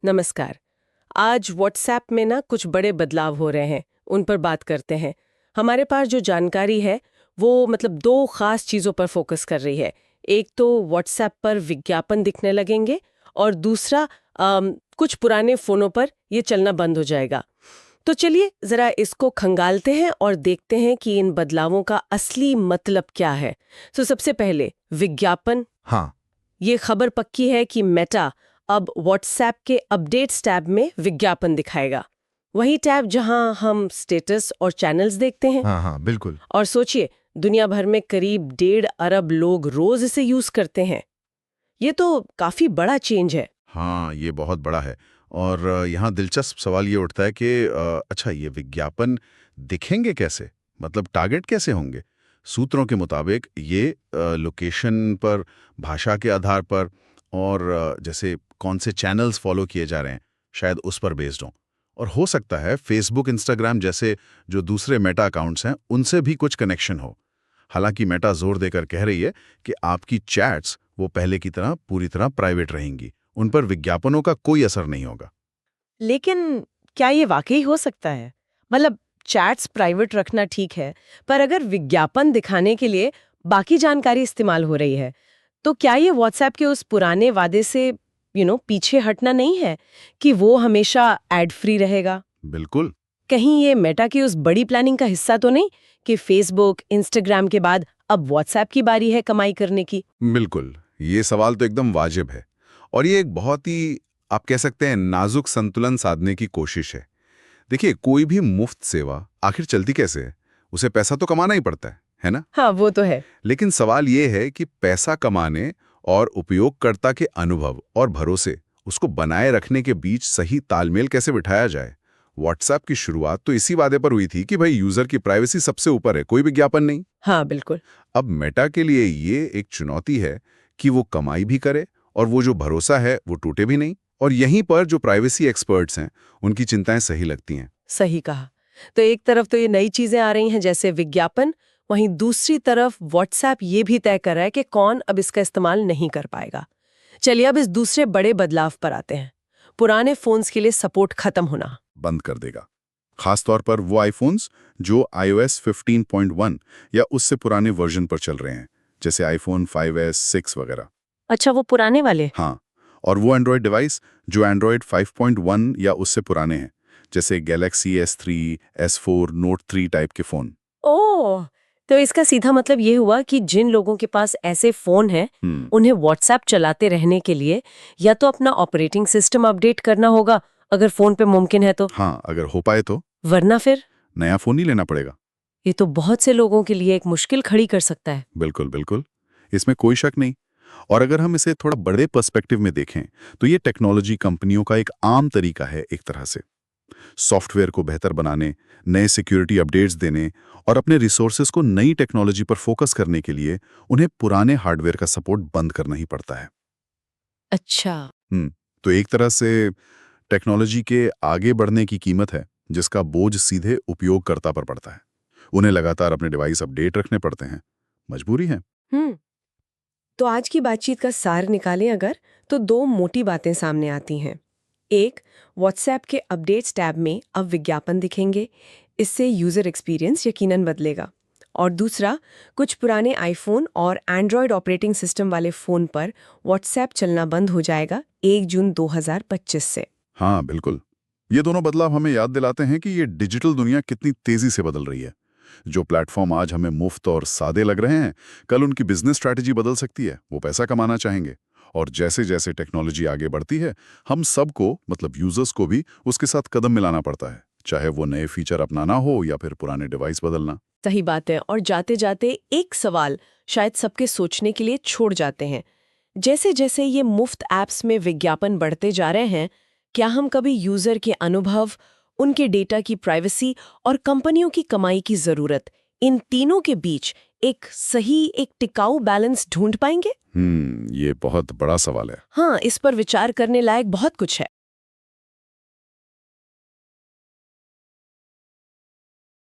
नमस्कार। आज व्हाट्सएप में ना कुछ बड़े बदलाव हो रहे हैं, उन पर बात करते हैं। हमारे पास जो जानकारी है वो दो खास चीज़ों पर फोकस कर रही है। एक तो व्हाट्सएप पर विज्ञापन दिखने लगेंगे और दूसरा कुछ पुराने फ़ोनों पर ये चलना बंद हो जाएगा। तो चलिए ज़रा इसको खंगालते हैं और देखते हैं कि इन बदलावों का असली मतलब क्या है। तो सबसे पहले विज्ञापन। हाँ। ये खबर पक्की है कि मेटा अब व्हाट्सएप के अपडेट्स टैब में विज्ञापन दिखाएगा। वही टैब जहां हम स्टेटस और चैनल्स देखते हैं। हाँ हाँ बिल्कुल। और सोचिए, दुनिया भर में करीब 1.5 अरब लोग रोज इसे यूज करते हैं। ये तो काफी बड़ा चेंज है। हाँ, ये बहुत बड़ा है। और यहाँ दिलचस्प सवाल ये उठता है कि अच्छा, ये विज्ञापन दिखेंगे कैसे? मतलब टारगेट कैसे होंगे? सूत्रों के मुताबिक ये लोकेशन पर, भाषा के आधार पर और जैसे कौन से चैनल्स फॉलो किए जा रहे हैं, शायद उस पर बेस्ड हों। और हो सकता है फेसबुक, इंस्टाग्राम जैसे जो दूसरे मेटा अकाउंट्स हैं, उनसे भी कुछ कनेक्शन हो। हालांकि मेटा जोर देकर कह रही है कि आपकी चैट्स वो पहले की तरह पूरी तरह प्राइवेट रहेंगी, उन पर विज्ञापनों का कोई असर नहीं होगा। लेकिन क्या ये वाकई हो सकता है? चैट्स प्राइवेट रखना ठीक है, पर अगर विज्ञापन दिखाने के लिए बाकी जानकारी इस्तेमाल हो रही है, तो क्या ये व्हाट्सएप के उस पुराने वादे से पीछे हटना नहीं है कि वो हमेशा एड फ्री रहेगा? बिल्कुल। कहीं ये मेटा की उस बड़ी प्लानिंग का हिस्सा तो नहीं कि फेसबुक, इंस्टाग्राम के बाद अब व्हाट्सएप की बारी है कमाई करने की? बिल्कुल, ये सवाल तो एकदम वाजिब है। और ये एक बहुत ही, आप कह सकते हैं, नाजुक संतुलन साधने की कोशिश है। देखिए, कोई भी मुफ्त सेवा आखिर चलती कैसे है? उसे पैसा तो कमाना ही पड़ता है ना? हाँ, वो तो है। लेकिन सवाल ये है कि पैसा कमाने और उपयोगकर्ता के अनुभव और भरोसे, उसको बनाए रखने के बीच सही तालमेल कैसे बिठाया जाए। व्हाट्सएप की शुरुआत तो इसी वादे पर हुई थी कि भाई यूजर की प्राइवेसी सबसे ऊपर है, कोई विज्ञापन नहीं। हाँ, बिल्कुल। अब मेटा के लिए ये एक चुनौती है कि वो कमाई भी करे और वो जो भरोसा है वो टूटे भी नहीं। और यहीं पर जो प्राइवेसी एक्सपर्ट्स हैं, उनकी चिंताएं सही लगती हैं। सही कहा। तो एक तरफ तो ये नई चीजें आ रही हैं जैसे विज्ञापन, वहीं दूसरी तरफ व्हाट्सएप ये भी तय कर रहा है कि कौन अब इसका इस्तेमाल नहीं कर पाएगा। चलिए अब इस दूसरे बड़े बदलाव पर आते हैं। पुराने फोन्स के लिए सपोर्ट खत्म होना। बंद कर देगा। खासतौर पर वो आईफोन्स जो iOS 15.1 या उससे पुराने वर्जन पर चल रहे हैं, जैसे आईफोन 5S, 6 वगैरह। अच्छा, वो पुराने वाले? हाँ, और वो एंड्रॉयड डिवाइस जो एंड्रॉयड 5.1 या उससे पुराने हैं, जैसे Galaxy S3, S4, note 3 type के फ़ोन। ओह, तो इसका सीधा मतलब ये हुआ कि जिन लोगों के पास ऐसे फोन हैं, उन्हें व्हाट्सएप चलाते रहने के लिए या तो अपना ऑपरेटिंग सिस्टम अपडेट करना होगा, अगर फोन पे मुमकिन है तो। हाँ, अगर हो पाए तो वरना फिर नया फ़ोन ही लेना पड़ेगा। ये तो बहुत से लोगों के लिए एक मुश्किल खड़ी कर सकता है। बिल्कुल, बिल्कुल। इसमें कोई शक नहीं। और अगर हम इसे थोड़ा बड़े पर्सपेक्टिव में देखें, तो ये टेक्नोलॉजी कंपनियों का एक आम तरीका है एक तरह से। सॉफ्टवेयर को बेहतर बनाने, नए सिक्योरिटी अपडेट्स देने और अपने रिसोर्सेज को नई टेक्नोलॉजी पर फोकस करने के लिए उन्हें पुराने हार्डवेयर का सपोर्ट बंद करना ही पड़ता है। अच्छा। तो एक तरह से टेक्नोलॉजी के आगे बढ़ने की कीमत है, जिसका बोझ सीधे उपयोगकर्ता पर पड़ता है। उन्हें लगातार अपने डिवाइस अपडेट रखने पड़ते हैं। मजबूरी है। हम्म तो आज की बातचीत का सार निकालें अगर, तो दो मोटी बातें सामने आती हैं। एक, व्हाट्सएप के अपडेट्स टैब में अब विज्ञापन दिखेंगे, इससे यूजर एक्सपीरियंस यकीनन बदलेगा। और दूसरा, कुछ पुराने आईफोन और एंड्रॉयड ऑपरेटिंग सिस्टम वाले फोन पर व्हाट्सएप चलना बंद हो जाएगा 1 जून 2025 से। हाँ बिल्कुल। ये दोनों बदलाव हमें याद दिलाते हैं कि ये डिजिटल दुनिया कितनी तेजी से बदल रही है। जो प्लेटफॉर्म आज हमें मुफ्त और सादे लग रहे हैं, कल उनकी बिजनेस स्ट्रैटेजी बदल सकती है। वो पैसा कमाना चाहेंगे। और जैसे जैसे टेक्नोलॉजी आगे बढ़ती है, हम सबको, मतलब यूजर्स को भी उसके साथ कदम मिलाना पड़ता है, चाहे वो नए फीचर अपनाना हो या फिर पुराने डिवाइस बदलना। सही बात है। और जाते जाते एक सवाल शायद सबके सोचने के लिए छोड़ जाते हैं। जैसे जैसे ये मुफ्त ऐप्स में विज्ञापन बढ़ते जा रहे हैं, क्या हम कभी यूजर के अनुभव, उनके डेटा की प्राइवेसी और कंपनियों की कमाई की जरूरत, इन तीनों के बीच एक टिकाऊ बैलेंस ढूंढ पाएंगे? ये बहुत बड़ा सवाल है। हाँ, इस पर विचार करने लायक बहुत कुछ है।